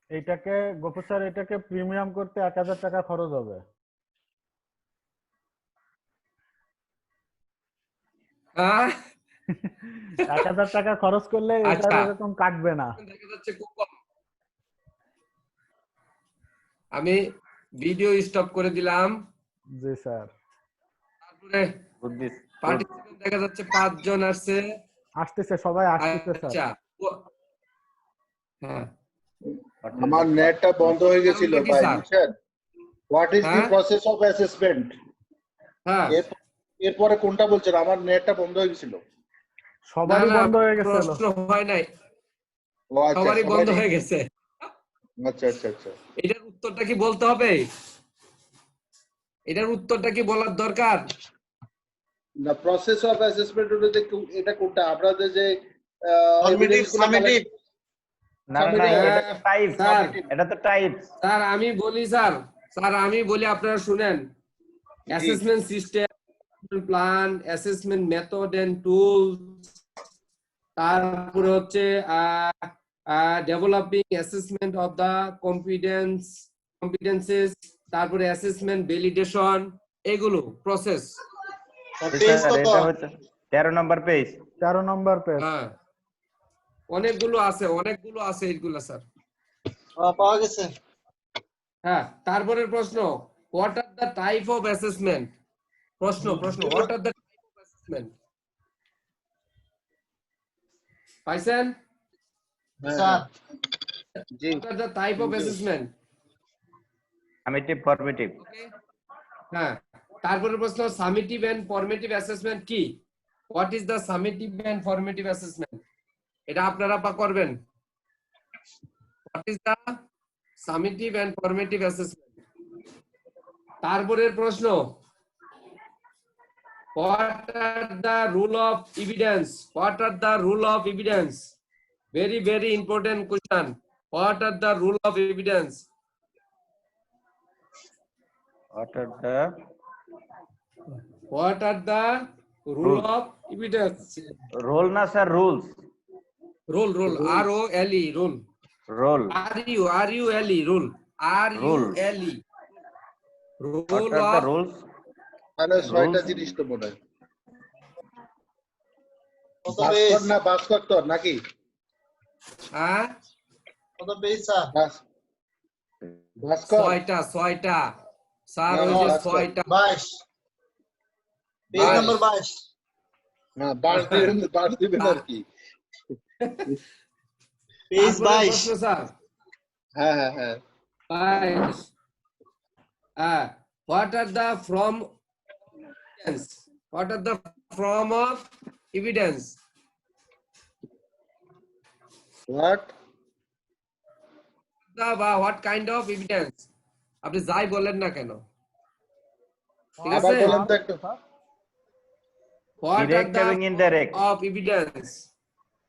এটাকে গোপু স্যার এটাকে প্রিমিয়াম করতে 1000 টাকা খরচ হবে। 1000 টাকা খরচ করলে এটার আচ্ছা এরকম কাটবে না। দেখা যাচ্ছে খুব কম। আমি ভিডিও স্টপ করে দিলাম। জি স্যার। তারপরে পার্টিসিপেন্ট দেখা যাচ্ছে 5 জন আসছে। আসতেছে, সবাই আসতেছে স্যার। আচ্ছা হ্যাঁ আমার নেটটা বন্ধ হয়ে গেছিল কারণটা কি ভাই, স্যার? বুঝছেন? হোয়াট ইজ দি হ্যাঁ প্রসেস অফ অ্যাসেসমেন্ট? হ্যাঁ এরপরে কোনটা বলছেন? আমার নেটটা বন্ধ হয়ে গেছিল। না সবারই না বন্ধ হয়ে গেছিল। প্রশ্ন হয় নাই, ও আচ্ছা, সবারই বন্ধ সবারই। হয়ে গেছে। আচ্ছা আচ্ছা আচ্ছা। এটার উত্তরটা কি বলতে হবে? এটার উত্তরটা কি বলার দরকার? না, প্রসেস অফ অ্যাসেসমেন্ট হলো যে এটা কোনটা আপনাদের যে এভিডেন্স গুলো সামেটিভ না না না, এটা তো টাইপ, স্যার এটা তো টাইপ। স্যার আমি বলি স্যার আমি বলি, আপনারা শুনেন। Assessment system, plan, assessment method and tools, তারপরে হচ্ছে developing assessment of the competences, তারপরে অ্যাসেসমেন্ট ভ্যালিডেশন, এগুলো প্রসেস। পেজ কত? এটা হচ্ছে 13 নম্বর পেজ। 13 নম্বর পেজ। হ্যাঁ অনেকগুলো আছে এইগুলো স্যার। পাওয়া গেছে। হ্যাঁ তারপরের প্রশ্ন, what are the type of assessment? প্রশ্ন what are the type of assessment? পাইছেন? Sir ji. What are the type of assessment? Summative, formative. Okay হ্যাঁ তারপরের প্রশ্ন, সামেটিভ এন্ড ফরমেটিভ অ্যাসেসমেন্ট কি? What is the summative and formative assessment? এটা আপনারা করবেন। What is the summative and formative assessment? তারপরের প্রশ্ন, what are the rule of evidence? What are the rule of evidence? Very very important question. What are the rule of evidence? What are the What are the rule of evidence? Role না sir, rules? Rule R O L E rule. Role. R U L E rule. R U L E What rule are the of rules? তাহলে 6টা জিনিস তো মনে হয়। কত ভাস্কর page? না ভাস্কর নাকি? কত পেজ স্যার? ভাস্কর। 6টা স্যার, না, ওই যে ভাস্কর। 6টা 22 পেজ নাম্বার 22। না, বাস দিবেন আর কি। পেজ তারপরের 22। প্রশ্ন স্যার হ্যাঁ হ্যাঁ হ্যাঁ। 22 what are the from evidence? What are the form of evidence? What? What kind of evidence? আপনি যাই বলেন না কেন, ঠিক আবার আছে? বলেন তো একটু। What are Direct the এবং indirect। form of evidence?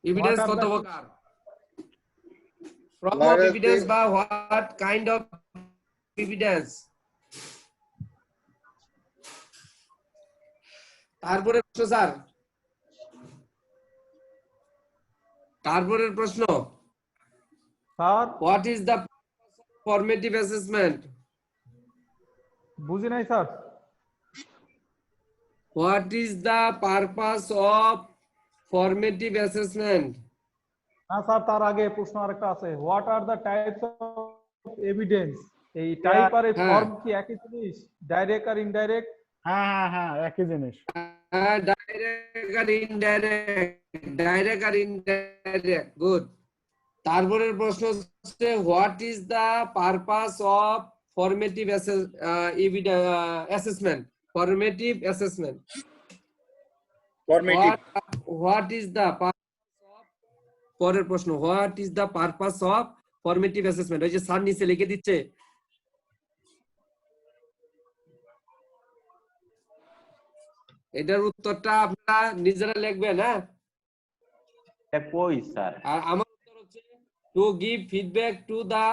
Evidence What are কত the- প্রকার? Form What of is evidence the- বা what kind of evidence? তারপরে প্রশ্ন স্যার, তারপরের প্রশ্ন, sir what is the formative assessment? বুঝি নাই sir. What is the purpose of formative assessment? না স্যার, তার আগে প্রশ্ন আরেকটা আছে, what are the types of evidence? এই টাইপ আর এই হ্যাঁ। ফর্ম কি একই জিনিস? ডাইরেক্ট আর ইনডাইরেক্ট? হ্যাঁ একই জিনিস। Direct আর indirect, good. তারপরের প্রশ্ন হচ্ছে, what is the purpose of formative assessment? Formative assessment. Formative. What is the purpose of, পরের প্রশ্ন, what is the purpose of formative assessment? ওই যে স্যার নিচে লিখে দিচ্ছে, এটার উত্তরটা আপনারা নিজেরা লিখবেন। হ্যাঁ কই স্যার? আর আমার উত্তর হচ্ছে, to give feedback to the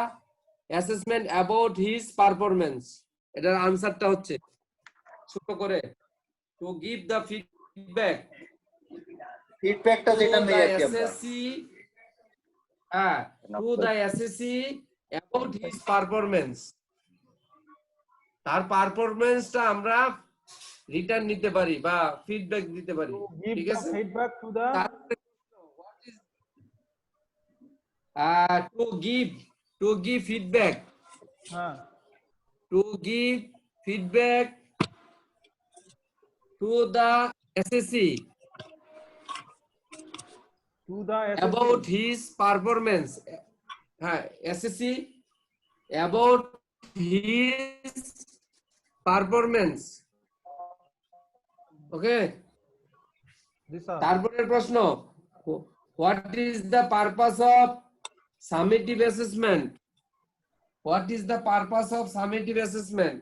assessment about his performance. এটার আনসারটা হচ্ছে ছোট করে, টু গিভ দা ফিডব্যাক ফিডব্যাকটা যেটা নেই আর কি আমরা to the SSC about his performance. তার পারফরম্যান্সটা আমরা রিটার্ন নিতে পারি বা ফিডব্যাক দিতে পারি, Give ঠিক the আছে? feedback to the What is to give feedback, to give feedback to the SSC about his performance. SSC about his performance. Okay. This sir. তারপরের প্রশ্ন, what is the purpose of summative assessment? What is the purpose of summative assessment?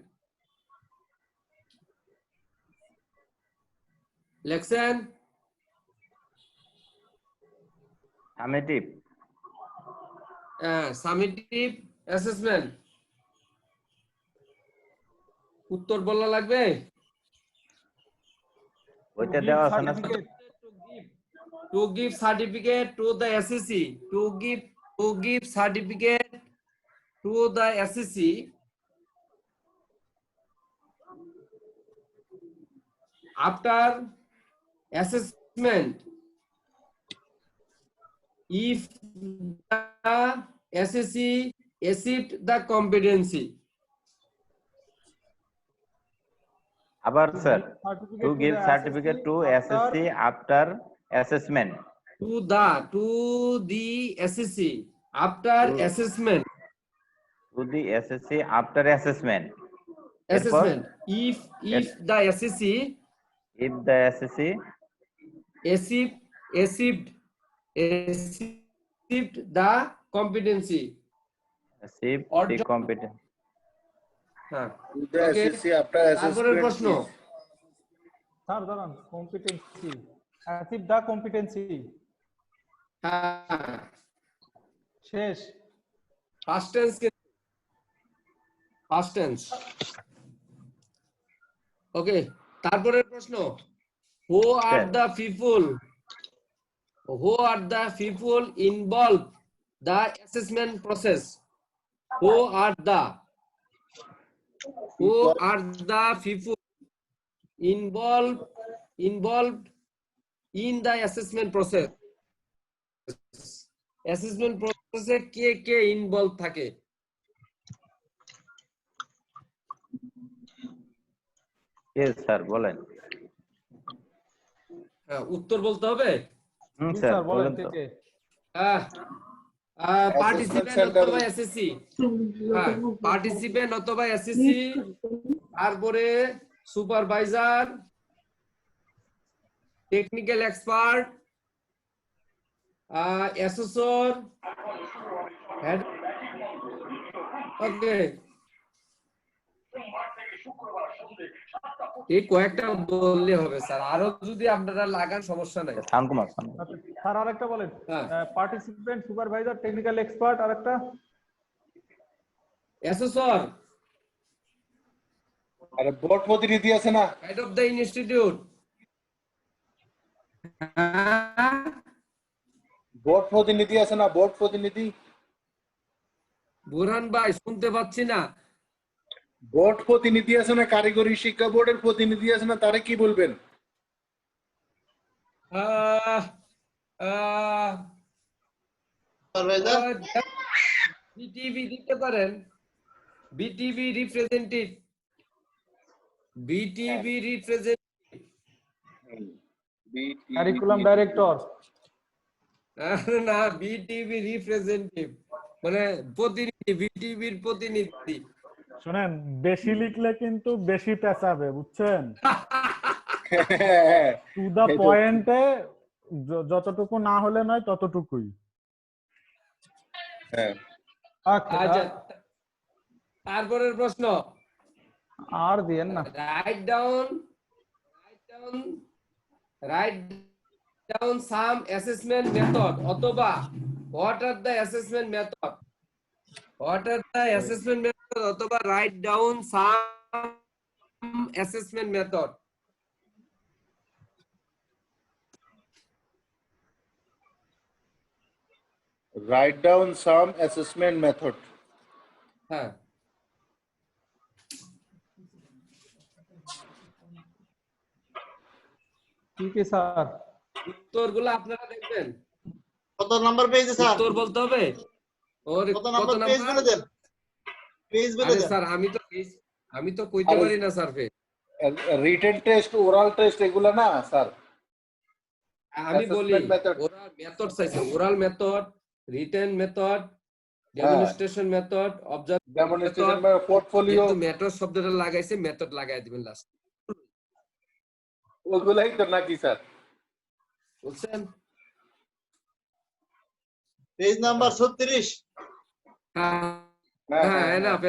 Lexan, Summative. summative assessment. উত্তর বলা লাগবে? ওইটা দেওয়া আছে না? To give certificate to the SSC, to give certificate to the SSC after assessment if the SSC achieved the competency. আবার sir, to give certificate to SSC after assessment. To the SSC after assessment. To the SSC after assessment. Assessment. If the SSC If the SSC achieved the competency. achieved Or the job. competence. the Okay. SSC after তারপরের assessment প্রশ্ন, sir দাঁড়ান, competency, achieve the competency, শেষ। past tense. ওকে, তারপরের প্রশ্ন, who are the people involved the assessment process? Who are the people involved in the assessment process? Assessment process এ কে involve থাকে? Yes sir, বলেন। উত্তর বলতে হবে? স্যার বলেন তো। পার্টিসিপেন্ট অথবা এসএসসি, পার্টিসিপেন্ট অথবা এসএসসি, তারপরে supervisor, technical expert, assessor, head. Okay, এই কয়েকটা বললে হবে স্যার, আরো যদি আপনারা লাগান সমস্যা নাই। সাউন্ড কুমার স্যার আরেকটা বলেন, হ্যাঁ, পার্টিসিপেন্ট, সুপারভাইজার, টেকনিক্যাল এক্সপার্ট, আরেকটা অ্যাসেসর, আরে বোর্ড প্রতিনিধি আছে না, head of the institute. Board প্রতিনিধি আছে না, বোর্ড প্রতিনিধি। বুরহান ভাই শুনতে পাচ্ছি না। বোর্ড প্রতিনিধি আছে না, কারিগরি শিক্ষা বোর্ডের প্রতিনিধি আছে না, তারে কি বলবেন? বিটিভি দিতে পারেন, BTV representative, BTV representative, curriculum director. না, বিটিভি রিপ্রেজেন্টেটিভ মানে প্রতিনিধি, বিটিভির প্রতিনিধি। শুনেন, বেশি লিখলে কিন্তু বেশি পেঁচাবে, বুঝছেন? টু দা পয়েন্টে যতটুকু না হলে নয় ততটুকুই। আচ্ছা, তারপরের প্রশ্ন, আর দিয়েন না। Write down some assessment method অথবা what are the assessment method, অথবা write down some assessment method. Write down some assessment method. হ্যাঁ ठीक है सर উত্তরগুলো আপনারা দেখবেন কত নাম্বার পেজে স্যার? উত্তর বলতে হবে ওর কত কত নাম্বার পেজ নাম্বার বলে দেন, পেজ বলে আরে দেন। স্যার আমি তো কইতে আরে- পারি না স্যার ফে Written test, oral test এগুলো না স্যার। আমি বলি Assessment method. ওরাল মেথড চাইছে oral method written method demonstration method observe Demonstration বা portfolio কিন্তু মেথড শব্দটা লাগাইছে মেথড লাগাই দিবেন লাস্ট ওগুলাই তো নাকি স্যার? বুঝছেন পেজ নাম্বার 36। হ্যাঁ এনাফ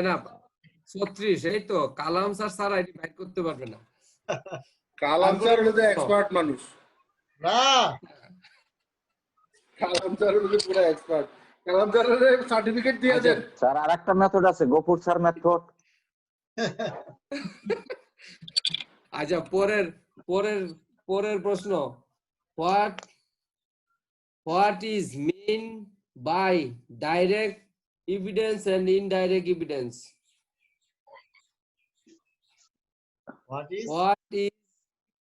36 এই তো কালাম স্যার আইডি বাইর করতে পারবে না কালাম স্যার হলো যে এক্সপার্ট মানুষ। না, কালাম স্যার হলো যে পুরো এক্সপার্ট। কালাম স্যারের সার্টিফিকেট দিয়ে দেন। স্যার আরেকটা মেথড আছে, গফুর স্যার মেথড। আচ্ছা পরের প্রশ্ন what is mean by direct evidence and indirect evidence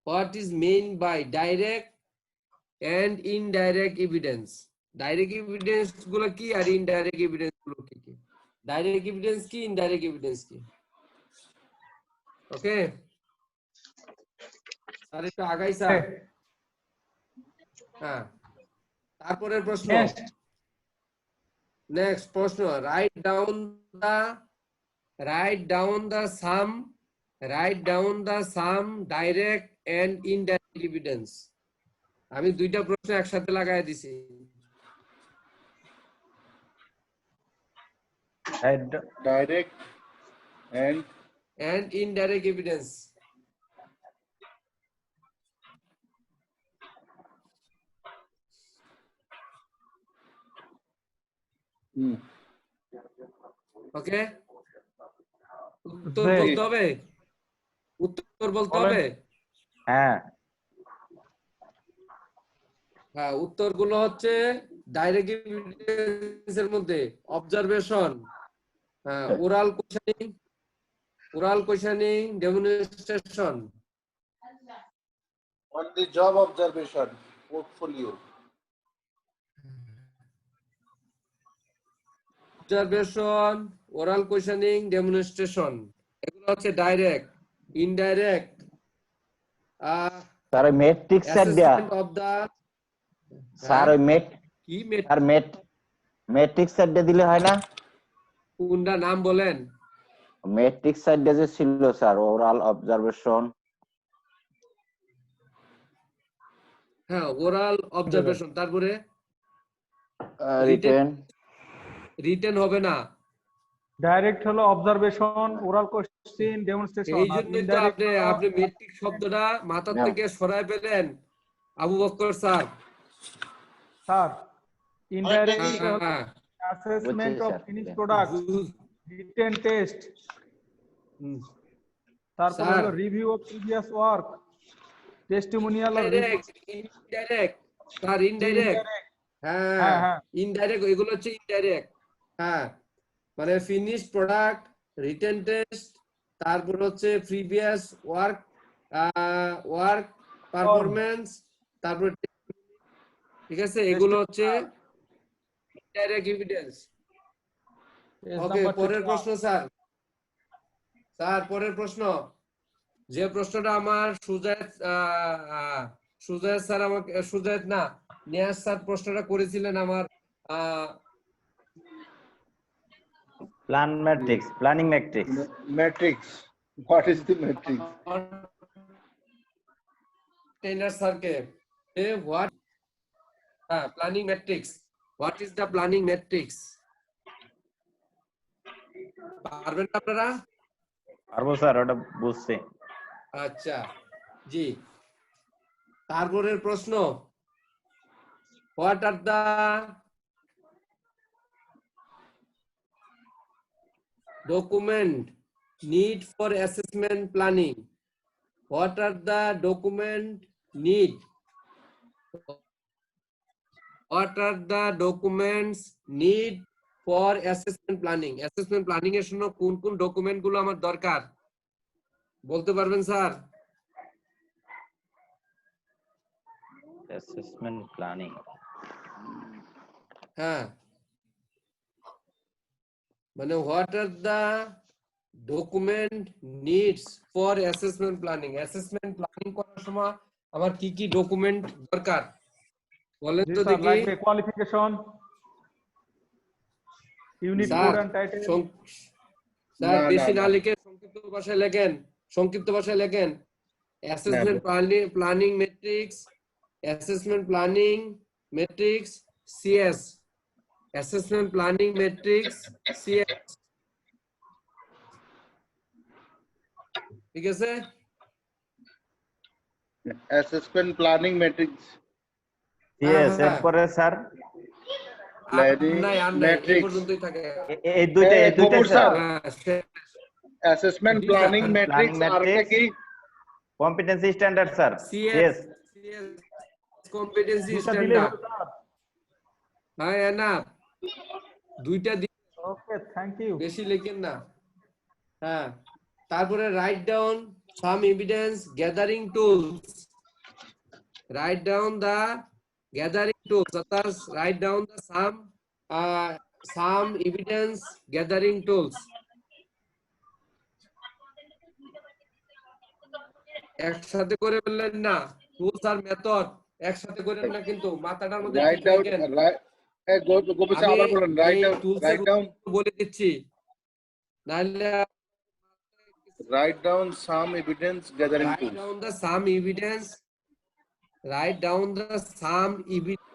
what is mean by direct and indirect evidence direct evidence গুলো কি আর indirect evidence গুলো কি কি direct evidence কি indirect evidence কি ওকে আর একটু আগাই স্যার হ্যাঁ তারপরের প্রশ্ন নেক্সট প্রশ্ন write down the some direct and indirect evidence আমি দুইটা প্রশ্ন একসাথে লাগাই দিছি Direct and indirect evidence ওকে উত্তর বলতে হবে হ্যাঁ হ্যাঁ উত্তরগুলো হচ্ছে ডাইরেক্ট এভিডেন্সের মধ্যে observation oral questioning demonstration on the job observation portfolio. Observation oral questioning demonstration এগুলো হচ্ছে direct indirect sir matrix set দেয়া অ্যাসেসমেন্ট অফ দা স্যার ওই কি স্যার ম্যাট্রিক্স সেট দিলে হয় না? কোনটা নাম বলেন ম্যাট্রিক্স সেট যে ছিল স্যার, ওরাল অবজারভেশন। হ্যাঁ ওরাল অবজারভেশন তারপরে রিটেন হবে না ডাইরেক্ট হলো অবজারভেশন ওরাল কোশ্চেন ডেমনস্ট্রেশন এই জন্যই তো আপনি মেট্রিক শব্দটা মাথা থেকে সরায় পেলেন Abu Bakr sir sir indirect হ্যাঁ assessment of finish product written test তারপর স্যার। হলো review of previous work testimonial or indirect sir indirect হ্যাঁ হ্যাঁ। ইনডাইরেক্ট এগুলো হচ্ছে ইনডাইরেক্ট হ্যাঁ মানে ফিনিশ প্রোডাক্ট রিটেন টেস্ট তারপর হচ্ছে প্রিভিয়াস ওয়ার্ক পারফরম্যান্স তারপর ঠিক আছে এগুলো হচ্ছে ইনডাইরেক্ট এভিডেন্স ওকে পরের প্রশ্ন স্যার পরের প্রশ্ন যে প্রশ্নটা আমার সুজাত স্যার আমাকে সুজাত না নিয়াজ স্যার প্রশ্নটা করেছিলেন আমার planning matrix. Matrix. What is the matrix? Taylor স্যারকে what planning matrix what is the planning matrix পারবেন আপনারা পারবো স্যার, ওটা বুঝছি। আচ্ছা জি তারপরের প্রশ্ন what are the document need for assessment planning what are the document need What are the documents need for assessment planning? Assessment planning এর জন্য কোন কোন ডকুমেন্ট গুলো আমার দরকার বলতে পারবেন স্যার? assessment planning. হ্যাঁ, মানে what are the document needs for assessment planning? Assessment planning করার সময় আমার কি কি ডকুমেন্ট দরকার বলেন জি তো স্যার, দেখি। লাগবে qualification, unit sir, code end title. Sir না, বেশি না, না না। লিখে সংক্ষিপ্ত ভাষায় লেখেন, সংক্ষিপ্ত ভাষায় লেখেন। Assessment planning matrix, assessment planning matrix CS, assessment planning matrix CS, ঠিক আছে? অ্যাসেসমেন্ট প্ল্যানিং ম্যাট্রিক্স, Yes, হ্যাঁ। এরপরে স্যার প্ল্যানিং আর নাই, এই ম্যাট্রিক্স, পর্যন্তই থাকে। এই দুইটাই কপুর স্যার। স্যার, হ্যাঁ, শেষ। অ্যাসেসমেন্ট জি, প্ল্যানিং স্যার। ম্যাট্রিক্স Planning আর একটা কি? competency standard sir. CS, Yes, competency দুইটা দিলেই স্ট্যান্ডার্ড। হবে স্যার। হ্যাঁ না, দুইটা ওকে, থ্যাংক ইউ। বেশি লেখেন না। হ্যাঁ, তারপরে right down some evidence gathering tools, right down the gathering tools, অর্থাৎ right down the some evidence gathering tools. একসাথে করে বললেন না, টুলস আর মেথড একসাথে করেন না, কিন্তু মাথাটার মধ্যে রাইট ঠিক ডাউন, রাখেন। গোপু স্যার আবার বলেন, রাইট ডাউন, রাইট ডাউন, বলে দিচ্ছি, নাহলে write down some evidence gathering write tools. down the some evidence, write down the some evidence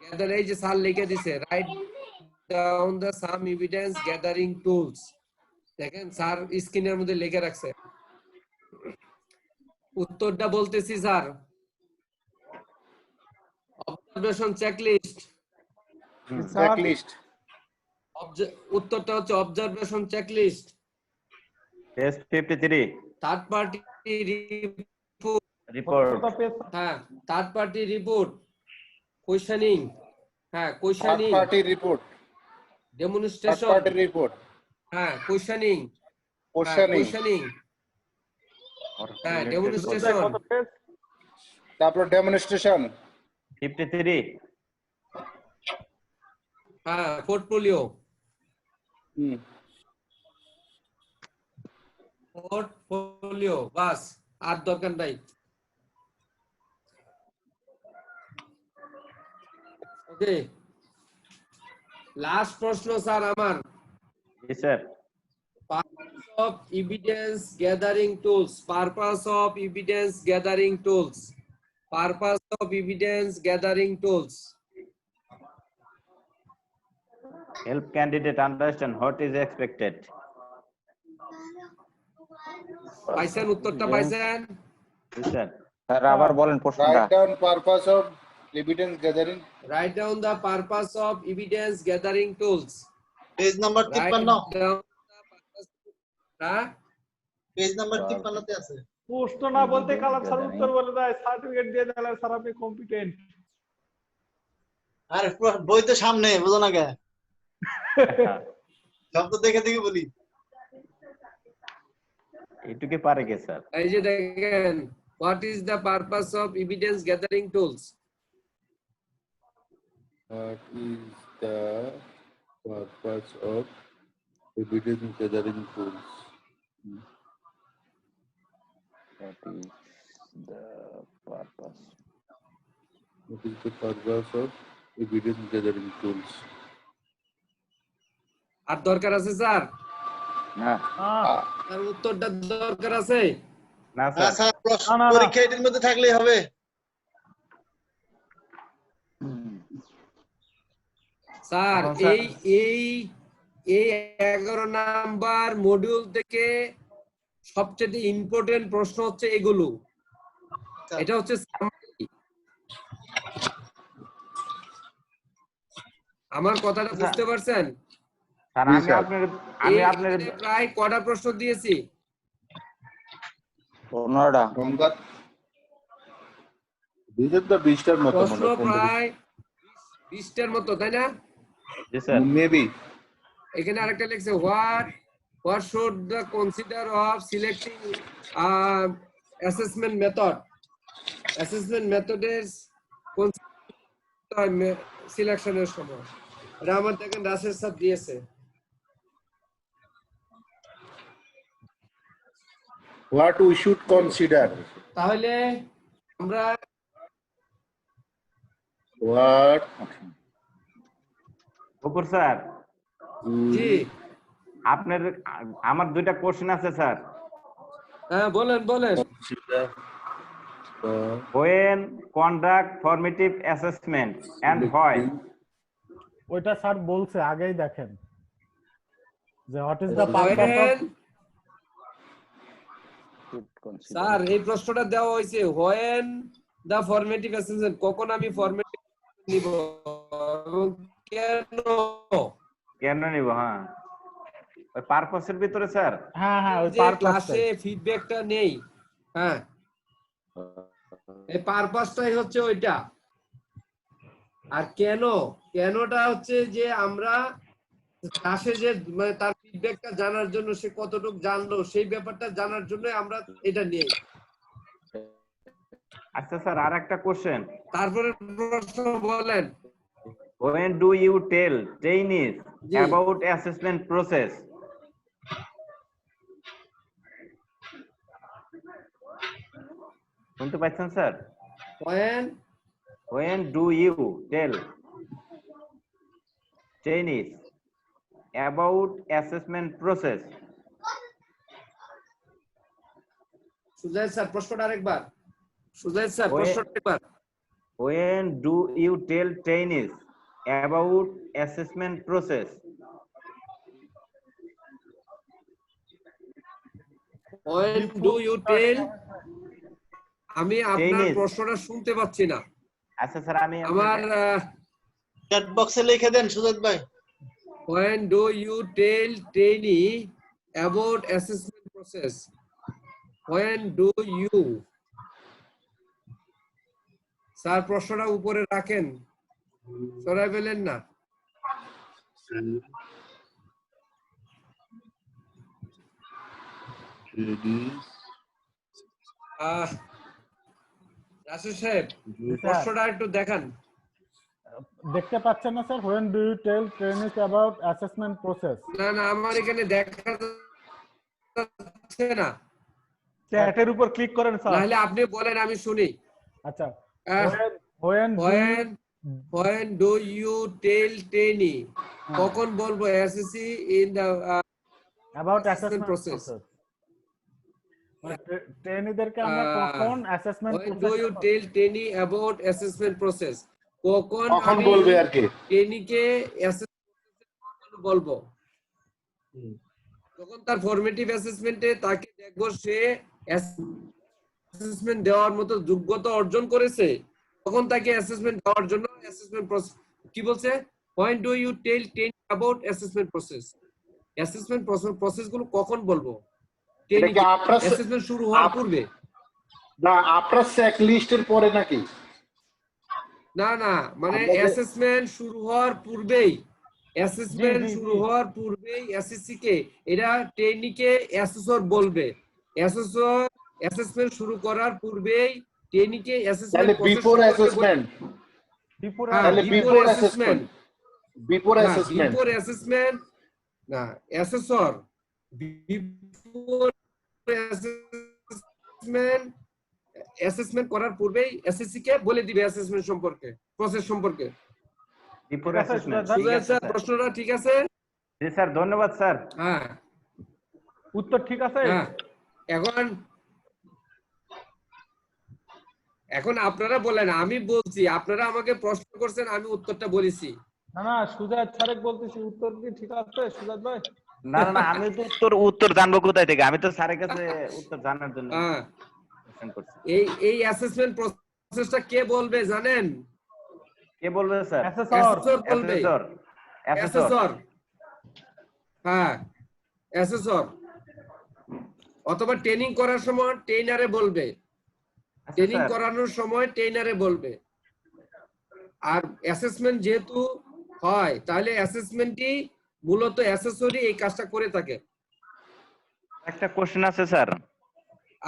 gather, এই যে স্যার লিখে দিছে, write down the some evidence gathering tools। দেখেন স্যার স্ক্রিনের মধ্যে লিখে রাখছে। উত্তরটা বলতেছি স্যার, অবজারভেশন চেকলিস্ট, Checklist. উত্তরটা হচ্ছে observation checklist. test 53 third party report, কত পেজ? হ্যাঁ, থার্ড পার্টি রিপোর্ট, কোয়েশ্চেনিং, হ্যাঁ Third questioning, party report. Third demonstration, party report. হ্যাঁ কোয়েশ্চেনিং, Questioning. কোয়েশ্চেনিং, or হ্যাঁ related ডেমনস্ট্রেশন, কত পেজ? তারপর demonstration. 53 হ্যাঁ পোর্টফোলিও, Hmm. পোর্টফোলিও, বাস আর দরকার নাই। ওকে, লাস্ট প্রশ্ন স্যার আমার, yes sir, purpose of evidence gathering tools, purpose of evidence gathering tools, purpose of evidence gathering tools, help candidate understand what is expected. পাইছেন? উত্তরটা পাইছেন? Yes sir, স্যার আবার বলেন প্রশ্নটা। Write down purpose of evidence gathering. Write down the purpose of evidence gathering tools. Page number Write 53, down the purpose. হ্যাঁ, page number 53 তে আছে। প্রশ্ন না বলতে কালাম স্যার উত্তর বলে দেয়, সার্টিফিকেট দিয়ে দিলে স্যার আপনি কম্পিটেন্ট। আরে বই তো সামনে, বুঝো না কে? সব তো দেখে দেখে বলি। এইটুকু পারে কে স্যার? এই যে দেখেন, what is the purpose of evidence gathering tools? What is the purpose of evidence gathering tools? That is the purpose. What is the purpose of evidence gathering tools? আর দরকার আছে স্যার? না আর উত্তরটা দরকার আছে? না হ্যাঁ স্যার, স্যার, না, না, না। পরীক্ষা এটির মধ্যে থাকলেই হবে। স্যার এখন স্যার- এই 11 নাম্বার মডিউল থেকে সবচেয়ে ইম্পর্টেন্ট প্রশ্ন হচ্ছে এগুলো। এটা হচ্ছে summary। আমার কথাটা বুঝতে পারছেন? স্যার জি, স্যার। আমি আপনার এখানে প্রায় কটা প্রশ্ন দিয়েছি? 15টা। সংখ্যা দিয়েছেন তো 20টার মতো প্রশ্ন মনে হয়। প্রায় 20টার মতো, তাই না? জি স্যার। মেবি এখানে আরেকটা লিখছে what should the consider of selecting assessment method এর সিলেকশনের সময়। এটা আমার দেখেন রাসেল স্যার দিয়েছে। হোয়াট উই শুড কনসিডার, তাহলে আমরা হোয়াট বকুর স্যার, জি আপনার আমার দুইটা কোশ্চেন আছে স্যার। হ্যাঁ বলেন বলেন। Consider when conduct formative assessment and why? ওইটা স্যার বলছে আগেই, দেখেন যে what is the purpose of. When should consider sir এই প্রশ্নটা দেওয়া হয়েছে when the formative assessment, কখন আমি ফরমেটিভ নিব এবং কেন? কেন নিব? হ্যাঁ, ওই পারপাসের ভিতরে স্যার। হ্যাঁ হ্যাঁ, ওই যে পারপাস। ক্লাসে ফিডব্যাকটা নেই, হ্যাঁ এই পারপাসটাই হচ্ছে ওইটা। আর কেন, কেনটা হচ্ছে যে আমরা ক্লাসে যে মানে তার ফিডব্যাকটা জানার জন্য, সে কতটুকু জানলো সেই ব্যাপারটা জানার জন্য আমরা এটা নিই। আচ্ছা স্যার, আর একটা কোশ্চেন। তারপরে প্রশ্ন বলেন। when do you tell trainees G. about assessment process? শুনতে পাচ্ছেন sir? when do you tell trainees about assessment process? সুজাত স্যার প্রশ্নটা আরেকবার। সুজাত স্যার ওয়ে- প্রশ্নটা আরেকবার। when do you tell trainees about assessment process? When do you tell, আমি আপনার Trainees। প্রশ্নটা শুনতে পাচ্ছি না। আচ্ছা স্যার, আমি আমার চ্যাট বক্সে লিখে দেন সুজাত ভাই। when do you tell trainee about assessment process? When do you, sir প্রশ্নটা উপরে রাখেন, সরাই ফেলেন না। রাসেল সাহেব প্রশ্নটা একটু দেখান। দেখতে পাচ্ছেন না sir? when do you tell trainees about assessment process? না না আমার এখানে দেখা যাচ্ছে না। চ্যাটের উপর ক্লিক করেন স্যার। নাহলে আপনি বলেন আমি শুনি। আচ্ছা, আহ, when do you- when do you tell trainee, কখন বলবো SSC in the about assessment assessment process. process? মানে ট্রেনিদেরকে আমরা কখন assessment when do you tell trainee about assessment process, কখন কখন আমি বলবে আর কি? ট্রেনিকে অ্যাসেসমেন্ট বলবো? যখন তার ফরমেটিভ অ্যাসেসমেন্টে তাকে দেখবো সে অ্যাসেসমেন্ট দেওয়ার মতো যোগ্যতা অর্জন করেছে, তখন তাকে অ্যাসেসমেন্ট দেওয়ার জন্য অ্যাসেসমেন্ট প্রসেস কি বলছে? when do you tell trainee about assessment process, assessment process গুলো কখন বলবো? এটা কি আপনার অ্যাসেসমেন্ট শুরু হওয়ার পূর্বে? না, আপনার চেক লিস্টের পরে নাকি? না না মানে আপনাদের- অ্যাসেসমেন্ট শুরু হওয়ার পূর্বেই, অ্যাসেসমেন্ট জি, জি, শুরু জি। হওয়ার পূর্বেই এসএসসি কে এরা ট্রেনিকে অ্যাসেসর বলবে। অ্যাসেসর অ্যাসেসমেন্ট শুরু করার পূর্বেই ট্রেনিকে তাহলে অ্যাসেসমেন্ট বিফোর অ্যাসেসমেন্ট, তাহলে before before assessment, before assessment. Before assessment না, অ্যাসেসর বিফোর অ্যাসেসমেন্ট, অ্যাসেসমেন্ট করার পূর্বেই এসএসসি কে বলে দিবে অ্যাসেসমেন্ট সম্পর্কে, প্রসেস সম্পর্কে। বিফোর ঠিক আছে, অ্যাসেসমেন্ট। সুজাত সুজাত স্যার প্রশ্নটা ঠিক আছে? জি স্যার, ধন্যবাদ স্যার। হ্যাঁ উত্তর ঠিক আছে? হ্যাঁ এখন এখন আপনারা বলেন, আমি বলছি আপনারা আমাকে প্রশ্ন করছেন, আমি উত্তরটা বলেছি। না না, সুজাত স্যারেক বলতেছি উত্তর কি ঠিক আছে সুজাত ভাই? না না না, আমি তো উত্তর জানবো কোথায় থেকে? আমি তো স্যারের কাছে উত্তর জানার জন্য হ্যাঁ কোশ্চেন করছি। এই অ্যাসেসমেন্ট প্রসেসটা কে বলবে জানেন? কে বলবে স্যার? অ্যাসেসর। অ্যাসেসর বলবে। অ্যাসেসর। অ্যাসেসর। অ্যাসেসর, হ্যাঁ অ্যাসেসর, অথবা ট্রেনিং করার সময় ট্রেনারে বলবে, ট্রেনিং করানোর সময় ট্রেনারে বলবে। আর অ্যাসেসমেন্ট যেহেতু হয় তাহলে অ্যাসেসমেন্টই মূলত অ্যাসেসরি এই কাজটা করে থাকে। একটা কোশ্চেন আছে স্যার,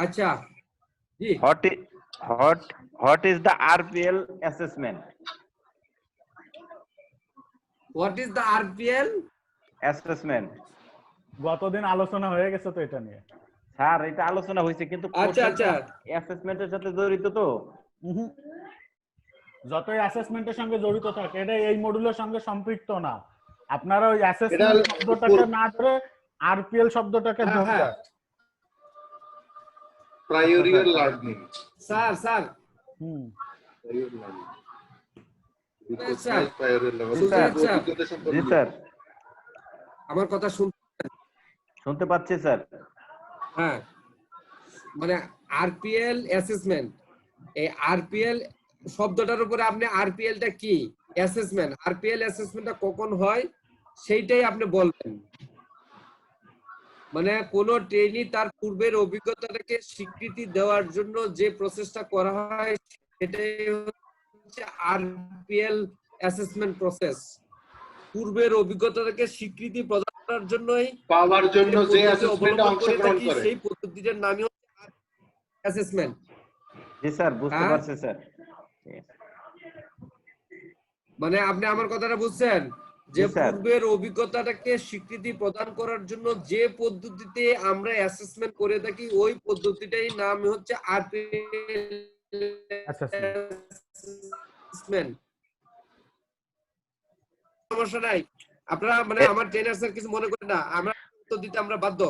আচ্ছা জি, what is the RPL assessment? What is the RPL? assessment গতদিন আলোচনা হয়ে গেছে তো এটা নিয়ে। স্যার এটা আলোচনা হয়েছে কিন্তু আচ্ছা আচ্ছা অ্যাসেসমেন্টের সাথে জড়িত তো। যতই অ্যাসেসমেন্টের সঙ্গে জড়িত থাকে এটা এই মডিউলের সঙ্গে সম্পৃক্ত না। আপনারা ওই এটা অ্যাসেসমেন্ট শব্দটাকে না ধরে আরপিএল শব্দটাকে হ্যাঁ, ধরবেন। হ্যাঁ। প্রায়োরিয়াল লার্নিং। স্যার স্যার হুম। স্যার, জি স্যার, আমার কথা শুনতে পাচ্ছি স্যার। হ্যাঁ, মানে আরপিএল অ্যাসেসমেন্ট, এই আরপিএল শব্দটার উপরে আপনি আরপিএলটা কি, অ্যাসেসমেন্ট, আরপিএল অ্যাসেসমেন্টটা কখন হয় সেইটাই আপনি বলবেন। মানে কোন ট্রেনি তার পূর্বের অভিজ্ঞতাটাকে স্বীকৃতি দেওয়ার জন্য যে প্রসেসটা করা হয় সেটাই হচ্ছে আরপিএল অ্যাসেসমেন্ট প্রসেস। পূর্বের অভিজ্ঞতাটাকে স্বীকৃতি প্রদান করার জন্যই পাওয়ার জন্য যে পদ্ধতি অ্যাসেসমেন্টে অবলম্বন করে অংশগ্রহণ থাকি, করে সেই পদ্ধতিটার নামই হচ্ছে অ্যাসেসমেন্ট। জি স্যার, বুঝতে হ্যাঁ? পারছি স্যার। মানে আপনি আমার কথাটা বুঝছেন যে জি, স্যার। পূর্বের অভিজ্ঞতাটাকে স্বীকৃতি প্রদান করার জন্য যে পদ্ধতিতে আমরা অ্যাসেসমেন্ট করে থাকি ওই পদ্ধতিটাই নাম হচ্ছে অ্যাসেসমেন্ট। সমস্যা নাই, আপনারা মানে আমার ট্রেনার স্যার কিছু মনে করেন না, আমরা উত্তর দিতে আমরা বাধ্য।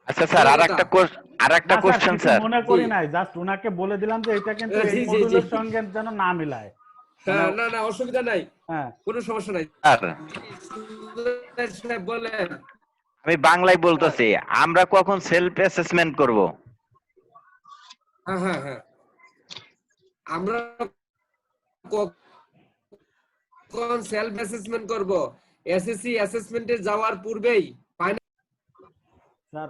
আচ্ছা স্যার, আরেকটা কোশ্চেন স্যার। মনে করি নাই, জাস্ট উনাকে বলে দিলাম যে এটা কিন্তু জি, এই জি, মডিউলের জি। সঙ্গে যেন না মিলায়। হ্যাঁ, না না অসুবিধা নাই, হ্যাঁ, কোনো সমস্যা নাই। স্যার বলেন। আমি বাংলায় বলতেছি, আমরা কখন সেলফ অ্যাসেসমেন্ট করব? হ্যাঁ হ্যাঁ হ্যাঁ, আমরা কখন সেলফ অ্যাসেসমেন্ট করব? এসএসসি অ্যাসেসমেন্টে যাওয়ার পূর্বেই। স্যার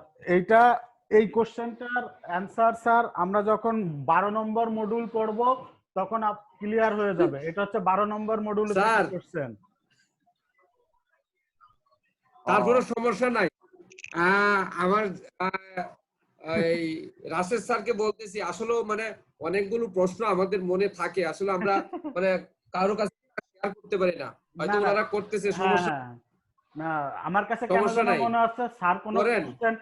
এই কোশ্চেনটার অ্যানসার স্যার আমরা যখন 12 নম্বর মডিউল পড়ব তখন ক্লিয়ার হয়ে যাবে। এটা হচ্ছে 12 নম্বর মডিউলের স্যার, কোশ্চেন। তারপরে সমস্যা নাই। আমার এই রাশেদ স্যারকে বলতেছি, আসলে মানে অনেকগুলো প্রশ্ন আমাদের মনে থাকে, আসলে আমরা মানে কারো কাছে শেয়ার করতে পারি না, হয়তো না, না। ওনারা করতেছে, হ্যাঁ, সমস্যা হ্যাঁ। না, আমার কাছে কেন সমস্যা যেন নাই। মনে হচ্ছে স্যার কোনো করেন। কোশ্চেন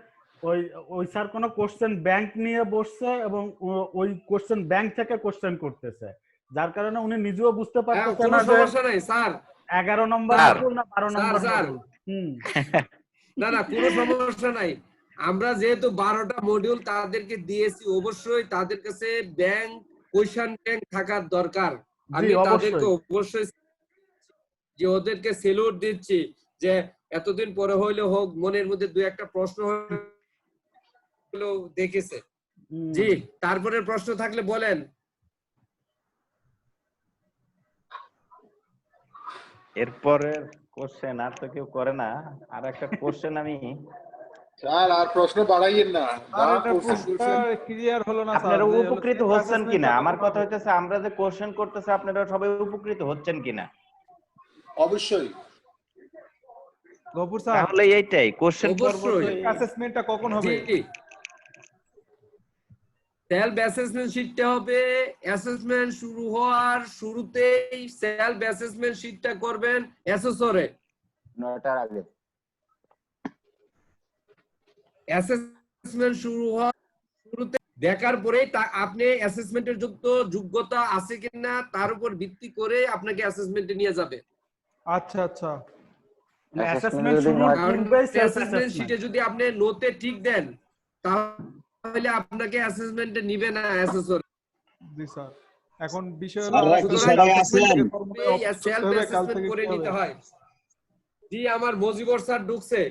ওই স্যার কোনো কোশ্চেন ব্যাংক নিয়ে বসছে এবং ওই কোশ্চেন ব্যাংক থেকে কোশ্চেন করতেছে, যার কারণে উনি নিজেও বুঝতে হ্যাঁ, পারতেছেন কোনো না যে সমস্যা নাই স্যার। 11 নম্বর স্যার, মডিউল না 12 নম্বর স্যার। মডিউল। হুম। না না, কোনো সমস্যা নাই। আমরা যেহেতু 12টা মডিউল তাদেরকে দিয়েছি, অবশ্যই তাদের কাছে ব্যাংক কোয়েশ্চেন ব্যাংক থাকার দরকার। আমি তাদেরকে অবশ্যই যে ওদেরকে সেলুট দিচ্ছি যে এতদিন পরে হইলে হোক মনের মধ্যে দুই একটা প্রশ্ন হলেও দেখেছে। জি, তারপরে প্রশ্ন থাকলে বলেন। এরপরে কোশ্চেন আর তো কেউ করে না। আর একটা কোশ্চেন আমি, স্যার আর প্রশ্ন বাড়াইয়েন না, আর এটা প্রশ্নটা ক্লিয়ার হলো না স্যার। আপনারা যে হলো উপকৃত self হচ্ছেন assessment কিনা? টা আমার কখন কথা হবে? হইতেছে আমরা যে কোশ্চেন করতেছে আপনারা সবাই উপকৃত হচ্ছেন কিনা? অবশ্যই। গফুর স্যার, তাহলে এইটাই কোশ্চেন করব তো। অবশ্যই। অ্যাসেসমেন্টটা কখন হবে? জি, সেলফ অ্যাসেসমেন্ট শিটটা হবে অ্যাসেসমেন্ট শুরু হওয়ার শুরুতেই। সেলফ অ্যাসেসমেন্ট শিটটা করবেন অ্যাসেসরে। 9টার আগে। অ্যাসেসমেন্ট শুরু হওয়ার শুরুতে দেখার পরেই আপনি অ্যাসেসমেন্টের যোগ্যতা আছে কিনা তার উপর ভিত্তি করে আপনাকে অ্যাসেসমেন্টে নিয়ে যাবে। আচ্ছা আচ্ছা। অ্যাসেসমেন্ট যদি শুরুর নয়- পূর্বেই সেলফ অ্যাসেসমেন্ট শিটে যদি আপনি নোতে ঠিক দেন তাহলে আপনাকে অ্যাসেসমেন্টে নিবে না অ্যাসেসর। জি স্যার, এখন বিষয় হলো স্যাররা কি সবাই আছেন? সেলফ অ্যাসেসমেন্ট করে নিতে হয়। জি, আমার মজিবর স্যার ঢুকছে।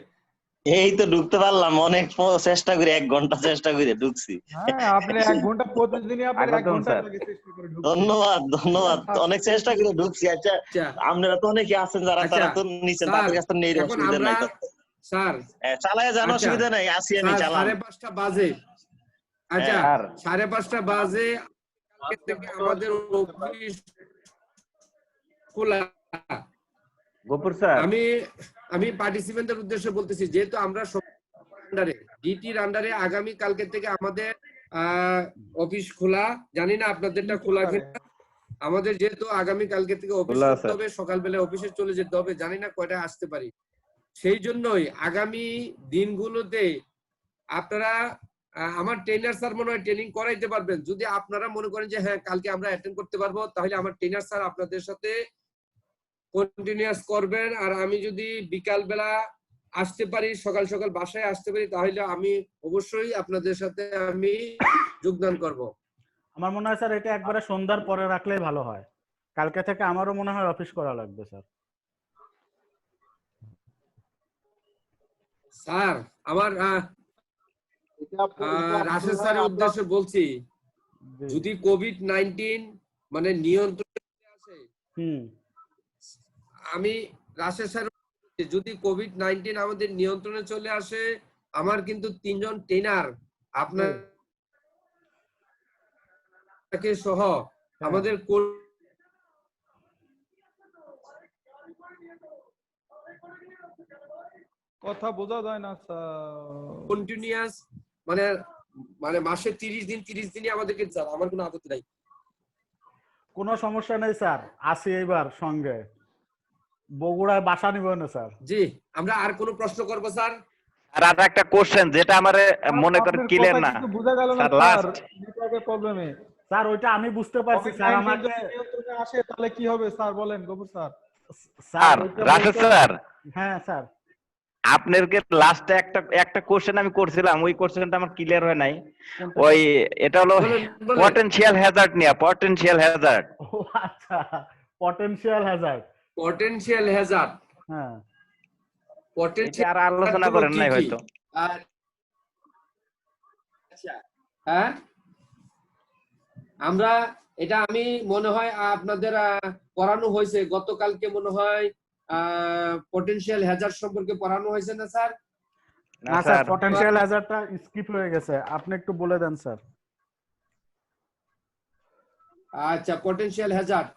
এই তো ঢুকতে পারলাম, অনেক চেষ্টা করে 1 ঘন্টা চেষ্টা করে ঢুকছি। হ্যাঁ, আপনি 1 ঘন্টা প্রতিদিনই আপনি 1 স্বাগতম ঘন্টা স্যার। লাগে চেষ্টা করে ঢুকছেন। ধন্যবাদ ধন্যবাদ, অনেক চেষ্টা করে ঢুকছি। আচ্ছা, আচ্ছা, আপনারা তো অনেকে আছেন যারা আচ্ছা, তারা তো নিচে স্যার, তাদের কাছে নেই, এখন অসুবিধা আমরা নাই তো। স্যার চালায় যান, আচ্ছা, অসুবিধা নাই, আসি আমি স্যার, চালাম। 5:30 বাজে। আচ্ছা, স্যার। 5:30 বাজে কালকে থেকে আমাদের অফিস খোলা। গফুর স্যার, আমি পার্টিসিপেন্টদের উদ্দেশ্যে বলতেছি, যেহেতু আমরা ডিটির আন্ডারে আগামী কালকে থেকে আমাদের অফিস খোলা, জানি না আপনাদেরটা খোলা কিনা। আমাদের যেহেতু আগামী কালকে থেকে অফিস খোলা করতে আছে। হবে, সকালবেলা অফিসে চলে যেতে হবে, জানি না কয়টায় আসতে পারি। সেই জন্যই আগামী দিনগুলোতে আপনারা আমার ট্রেনার স্যার মনে হয় ট্রেনিং করাইতে পারবেন। যদি আপনারা মনে করেন যে হ্যাঁ কালকে আমরা অ্যাটেন্ড করতে পারবো, তাহলে আমার ট্রেনার স্যার আপনাদের সাথে কন্টিনিউয়াস করবেন। আর আমি যদি বিকাল বেলা আসতে পারি, সকাল সকাল বাসায় আসতে পারি, তাহলে আমি অবশ্যই আপনাদের সাথে আমি যোগদান করব। আমার মনে হয় স্যার এটা একবারে সন্ধ্যার পরে রাখলেই ভালো হয়। কালকে থেকে আমারও মনে হয় অফিস করা লাগবে স্যার। স্যার আমার রাশেদ স্যারের উদ্দেশ্যে বলছি, যদি কোভিড-19 মানে নিয়ন্ত্রণে আসে, আমি রাশেদ স্যার যদি কোভিড-19 আমাদের নিয়ন্ত্রণে চলে আসে, আমার কিন্তু 3 জন ট্রেনার আপনাকে সহ আমাদের কথা বোঝা যায় না কন্টিনিউয়াস মানে মানে মাসে 30 দিনই আমাদেরকে স্যার, আমার কোনো আপত্তি নাই। কোনো সমস্যা নেই স্যার, আসি এইবার সঙ্গে বগুড়ায় বাসা নিব না স্যার। জি, আমরা আর কোনো প্রশ্ন করব স্যার? আর একটা কোশ্চেন যেটা আমারে মনে করেন ক্লিয়ার না বুঝা গেল না স্যার, স্যার, লাস্ট নেটওয়ার্কের প্রবলেমে। স্যার ওইটা আমি বুঝতে পারছি স্যার, আমাকে নিয়ন্ত্রণে আসে তাহলে কি হবে স্যার বলেন Gafur sir. Sir Rashed sir, হ্যাঁ স্যার, আপনাকে লাস্টে একটা কোশ্চেন আমি করছিলাম, ওই কোশ্চেনটা আমার ক্লিয়ার হয় নাই। ওই এটা হলো পটেনশিয়াল হ্যাজার্ড নিয়ে, পটেনশিয়াল হ্যাজার্ড। ও আচ্ছা, পটেনশিয়াল হ্যাজার্ড। পটেনশিয়াল হ্যাজার্ড, হ্যাঁ এটা আর আলোচনা করেন নাই হয়তো। আচ্ছা, হ্যাঁ আমরা এটা আমি মনে হয় আপনাদের পড়ানো হয়েছে গতকালকে, মনে হয় পটেনশিয়াল হ্যাজার্ড সম্পর্কে পড়ানো হয়েছে না স্যার? না স্যার, পটেনশিয়াল হ্যাজার্ডটা স্কিপ হয়ে গেছে, আপনি একটু বলে দেন স্যার। আচ্ছা, পটেনশিয়াল হ্যাজার্ড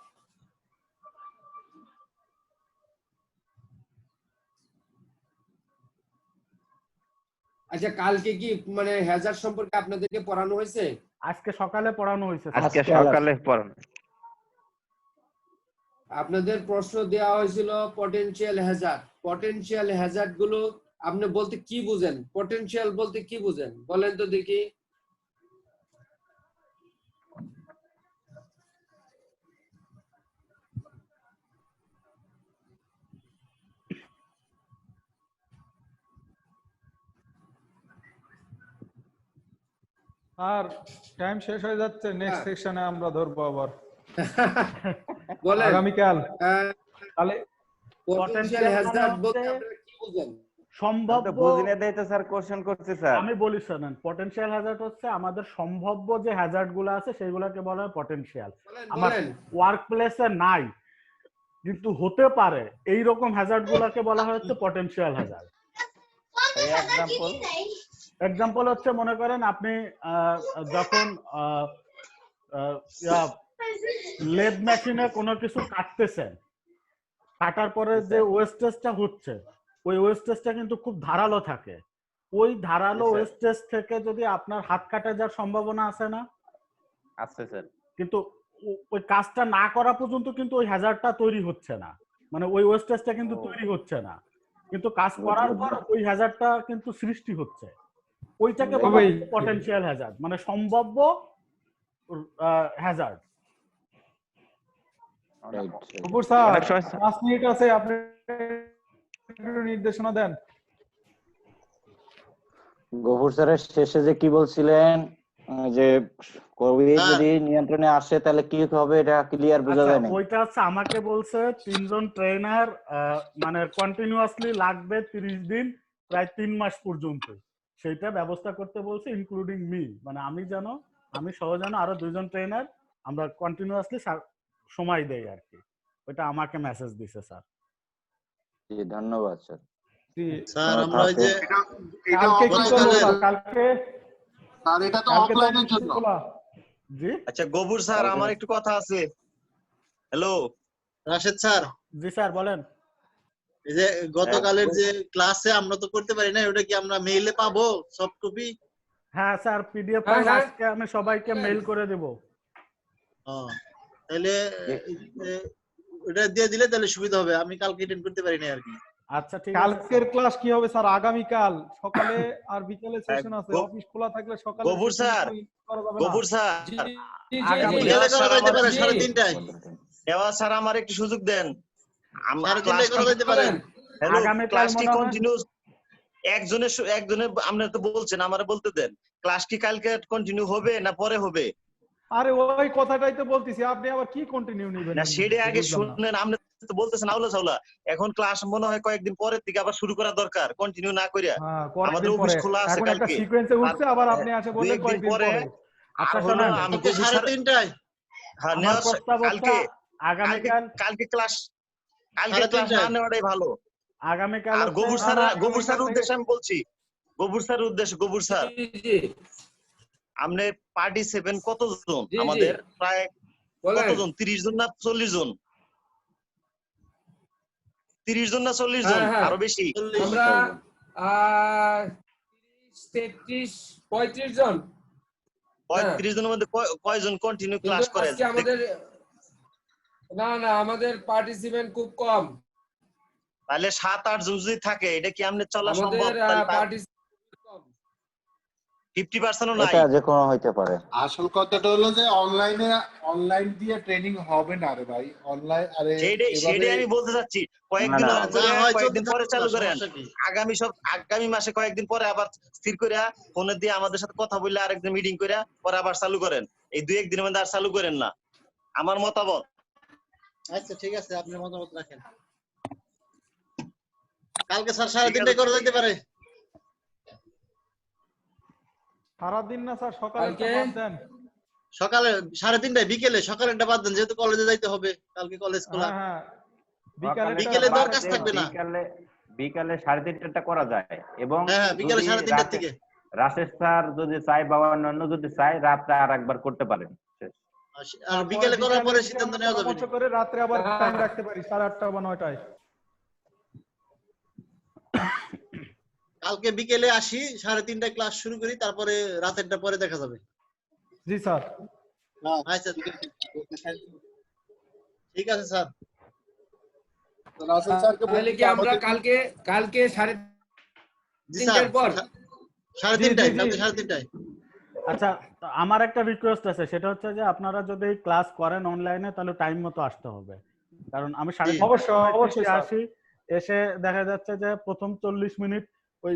আচ্ছা, কালকে কি মানে হ্যাজার্ড সম্পর্কে আপনাদেরকে পড়ানো হয়েছে? আজকে সকালে পড়ানো হয়েছে। আজকে সকালে পড়ানো। আপনাদের প্রশ্ন দেওয়া হয়েছিল পটেনশিয়াল হ্যাজার্ড। পটেনশিয়াল হ্যাজার্ড গুলো আপনি বলতে কি বুঝেন? পটেনশিয়াল বলতে কি বুঝেন বলেন তো দেখি। আর টাইম শেষ হয়ে যাচ্ছে, নেক্সট সেকশনে আমরা ধরবো আবার বলেন আগামীকাল। তাহলে পটেনশিয়াল হ্যাজার্ড বলতে আপনারা কি বুঝেন? সম্ভাব্য বুঝিয়ে দেই তো স্যার, কোশ্চেন করছি স্যার। আমি বলি শুনেন, পটেনশিয়াল হ্যাজার্ড হচ্ছে আমাদের সম্ভাব্য যে হ্যাজার্ড গুলো আছে সেগুলোকে বলা হয় পটেনশিয়াল। আমার ওয়ার্ক প্লেসে নাই কিন্তু হতে পারে, এই রকম হ্যাজার্ড গুলোকে বলা হয় হচ্ছে পটেনশিয়াল হ্যাজার্ড। এক্সাম্পল হচ্ছে মনে করেন আপনি যখন লেদ মেশিনে কোনো কিছু কাটতেছেন, কাটার পরে যে ওয়েস্টেজটা হচ্ছে, ওই ওয়েস্টেজটা কিন্তু খুব ধারালো থাকে। ওই ধারালো ওয়েস্টেজ থেকে যদি আপনার হাত কাটা যাওয়ার সম্ভাবনা আছে না? আছে স্যার। কিন্তু ওই কাজটা না করা পর্যন্ত কিন্তু ওই হ্যাজার্ডটা তৈরি হচ্ছে না, মানে ওই ওয়েস্টেজটা কিন্তু তৈরি হচ্ছে না, কিন্তু কাজ করার পর ওই হ্যাজার্ডটা কিন্তু সৃষ্টি হচ্ছে। ওইটাকে বলা হয় পটেনশিয়াল হ্যাজার্ড, মানে সম্ভাব্য হ্যাজার্ড। গফুর স্যার 5 মিনিট আছে, আপনি নির্দেশনা দেন। গফুর স্যারের শেষে যে কি বলছিলেন যে কোভিড যদি নিয়ন্ত্রণে আসে তাহলে কি হবে, এটা ক্লিয়ার বোঝা যায় না। ওইটা হচ্ছে আমাকে বলছে 3 জন ট্রেনার মানে কন্টিনিউয়াসলি লাগবে 30 দিন, প্রায় 3 মাস পর্যন্ত সেটা ব্যবস্থা করতে বলছে, ইনক্লুডিং মি, মানে আমি সহ যেন আরো 2 জন ট্রেনার আমরা কন্টিনিউয়াসলি সময় দেই আর কি। ওইটা আমাকে মেসেজ দিছে স্যার। জি ধন্যবাদ স্যার। জি স্যার, আমরা ওই যে কালকে কি করব স্যার? কালকে স্যার এটা তো অফলাইনের জন্য। জি আচ্ছা গফুর স্যার, আমার একটু কথা আছে। হ্যালো রাশেদ স্যার, জি স্যার বলেন। এই যে গতকালের যে ক্লাসে আমরা তো করতে পারি না, ওটা কি আমরা মেইলে পাবো সফট কপি? হ্যাঁ স্যার, পিডিএফ হ্যাঁ, ফাইল হ্যাঁ। আজকে আমি সবাইকে মেইল করে দেব। তাহলে ওটা দিয়ে দিলে তাহলে সুবিধা হবে, আমি কালকে অ্যাটেন্ড করতে পারি না আর কি। আচ্ছা ঠিক আছে। কালকের ক্লাস কি হবে স্যার? আগামীকাল সকালে আর বিকালে সেশন আছে। অফিস খোলা থাকলে সকালে গফুর স্যার, গফুর স্যার, জি জি আগামী জি বিকেলে করা যাইতে পারে জি। 3:30টায়। দেওয়া স্যার আমার একটু সুযোগ দেন। 3:30টায় করা যাইতে পারে। হ্যালো, আগামীকাল ক্লাস কি মনে হয়- কন্টিনিউ? একজনের আপনি তো বলছেন, আমারে বলতে দেন। ক্লাস কি কালকে কন্টিনিউ হবে না পরে হবে? আরে ওই কথাটাই তো বলতেছি, আপনি আবার কি কন্টিনিউ নেবেন? না সেটা আগে বুঝলাম না। শুনেন, আপনি তো বলতেছেন আউলা সাউলা। এখন ক্লাস মনে হয় কয়েকদিন পরের থেকে আবার শুরু করা দরকার, কন্টিনিউ না করিয়া। হ্যাঁ, আমাদের কয়েকদিন অফিস পরে। খোলা আছে এখন একটা কালকে। সিকোয়েন্সে উঠছে, আবার আপনি আসে দুই বললেন একদিন কয়েকদিন পরে। পরে। আচ্ছা আর হলো শোনেন, আমি কালকে গফুর স্যার, 3:30টায়। হ্যাঁ আমার নেওয়া প্রস্তাব হচ্ছে কালকে আগামীকাল কালকে ক্লাস না 3:30টায়। নেওয়াটাই ভালো। আগামীকাল আর হচ্ছে গফুর না, স্যার, না, গফুর স্যার আগামীকাল উদ্দেশ্যে আমি বলছি, গফুর স্যার উদ্দেশ্যে, গফুর স্যার জি জি আপনি পার্টিসিপেন্ট কতজন? জি, জি। আমাদের প্রায় বলেন। কতজন? 30 জন না 40 জন? 30 জন না 40 জন? হ্যাঁ, হ্যাঁ। আরো বেশি? আমরা 33 35 জন। 35 জনের মধ্যে কয়জন কন্টিনিউ কিন্তু ক্লাস করে? আজকে আমাদের না না আমাদের পার্টিসিপেন্ট খুব কম। তাহলে 7-8 জন যদি থাকে, এটা কি আমনে চলা সম্ভব? আমাদের তাহলে পার্টিসিপেন্ট কম। 50% ও নাই। এটা যে কোনো হইতে পারে। আসল কথাটা হলো যে অনলাইন দিয়ে ট্রেনিং হবে না রে ভাই। অনলাইন আরে সেটাই আমি বলতে চাচ্ছি। কয়েকদিন না, না। অন করে যা হয় কয়েকদিন চলতে পরে থাকুক চালু না, করেন। সমস্যা কি? আগামী মাসে কয়েকদিন পরে আবার স্থির করে ফোনে দিয়ে আমাদের সাথে কথা বললে আরেকদিন মিটিং করে পরে আবার চালু করেন। এই 2-1 দিনের মধ্যে আর চালু করেন না, আমার মতামত। আচ্ছা ঠিক আছে, আপনি মতামত রাখেন। কালকে স্যার 3:30টায় করা যাইতে পারে। সারাদিন না স্যার, সকালে কালকে? বাদ দেন। সকালে 3:30টায়, বিকেলে সকালেরটা বাদ দেন, যেহেতু কলেজে যাইতে হবে, কালকে কলেজ খোলা। হ্যাঁ, হ্যাঁ। বিকেলে তো আর কাজ থাকবে না। বিকালে 3:30টা করা যায়। এবং হ্যাঁ, বিকেলে যদি 3:30টার রাতে- থেকে। রাশেদ স্যার যদি চাই বা অন্যান্য যদি চাই, রাতে আর একবার করতে পারেন। আর বিকেলে করার পরে সিদ্ধান্ত নেওয়া যাবে। পরামর্শ করে রাত্রে আবার হ্যাঁ। টাইম রাখতে পারি 8:30 বা 9টায়। কালকে বিকেলে আসি, 3:30টায় ক্লাস শুরু করি, তারপরে রাতেরটা পরে দেখা যাবে। জি স্যার। আচ্ছা ঠিক আছে স্যার। রাসেল স্যারকে তাহলে কি আমরা কালকে 3:30টার পর? 3:30টায়, জি, জি, কালকে জি। 3:30টায়। আচ্ছা, তো আমার একটা রিকোয়েস্ট আছে, সেটা হচ্ছে যে আপনারা যদি ক্লাস করেন অনলাইনে তাহলে টাইম মতো আসতে হবে। কারণ আমি অবশ্যই স্যার। আসি, এসে দেখা যাচ্ছে যে প্রথম 40 মিনিট ওই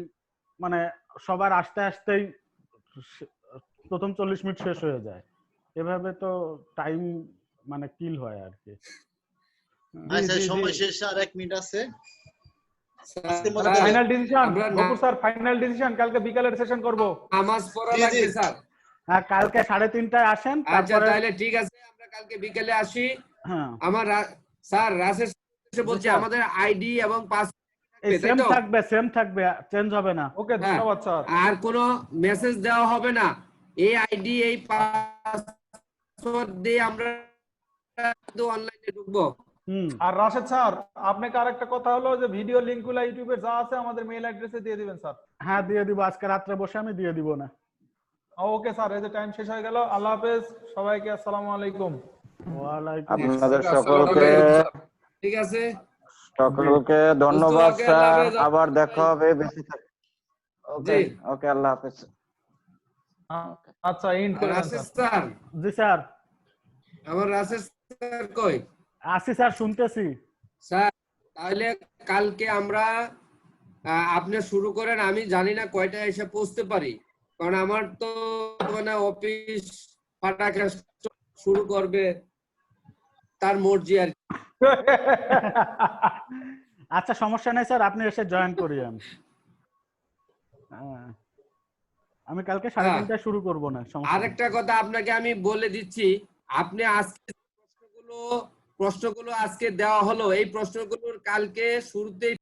মানে সবার আসতে আসতেই প্রথম 40 মিনিট শেষ হয়ে যায়। এভাবে তো টাইম মানে কিল হয় আর কি। আচ্ছা জি, জি। সময় শেষ, আর 1 মিনিট আছে। আজকের মতো স্যার, তাহলে ফাইনাল ডিসিশন আমরা গফুর স্যার, ফাইনাল ডিসিশন কালকে বিকালের সেশন করব। নামাজ পড়া জি, জি। লাগবে স্যার। হ্যাঁ, কালকে 3:30টায় আসেন, আচ্ছা তারপরে তাহলে ঠিক আছে, আমরা কালকে বিকেলে আসি। হ্যাঁ আমার স্যার রাশেদ এসে বলছে স্যার। আমাদের আইডি এবং এই পাসওয়ার্ড, তাই সেম তো? থাকবে, চেঞ্জ হবে না। ওকে, হ্যাঁ। ধন্যবাদ স্যার। আর কোনো মেসেজ দেওয়া হবে না। এই আইডি এই পাসওয়ার্ড দিয়ে আমরা অনলাইনে ঢুকবো। আর রাশেদ স্যার, আপনাকে আরেকটা কথা হলো যে ভিডিও লিংকগুলো ইউটিউবে যা আছে আমাদের মেইল অ্যাড্রেসে দিয়ে দিবেন স্যার। হ্যাঁ দিয়ে দিব, আজকে রাত্রে বসে আমি দিয়ে দিব না। ওকে স্যার, এই যে টাইম শেষ হয়ে গেল। আল্লাহ হাফেজ সবাইকে, আসসালামু আলাইকুম। ওয়ালাইকুম আপনাদের আসসালাম। সকলকে ঠিক আছে, ধন্যবাদ ওকে, স্যার। আল্লাহ হাফেজ। আবার দেখা হবে, বেশি থাকবে। ওকে জি। ওকে, আল্লাহ হাফেজ। আচ্ছা, ইন্ড করে দেন রাশেদ স্যার। স্যার, জি স্যার। আমার রাশেদ স্যার কই? আসি স্যার, শুনতেছি। স্যার তাহলে কালকে আমরা আপনি শুরু করেন। আমি জানি না কয়টা এসে পৌঁছতে পারি, কারণ আমার তো মানে অফিস ফাটাকে শুরু করবে তার মর্জি আর কি। আচ্ছা সমস্যা নেই স্যার, আপনি এসে জয়েন করিয়েন। হ্যাঁ, আমি কালকে 3:30টায় শুরু করব না, সমস্যা নেই। আরেকটা কথা আপনাকে আমি বলে দিচ্ছি, আপনি আজকে প্রশ্নগুলো আজকে দেওয়া হলো, এই প্রশ্নগুলোর কালকে শুরুতেই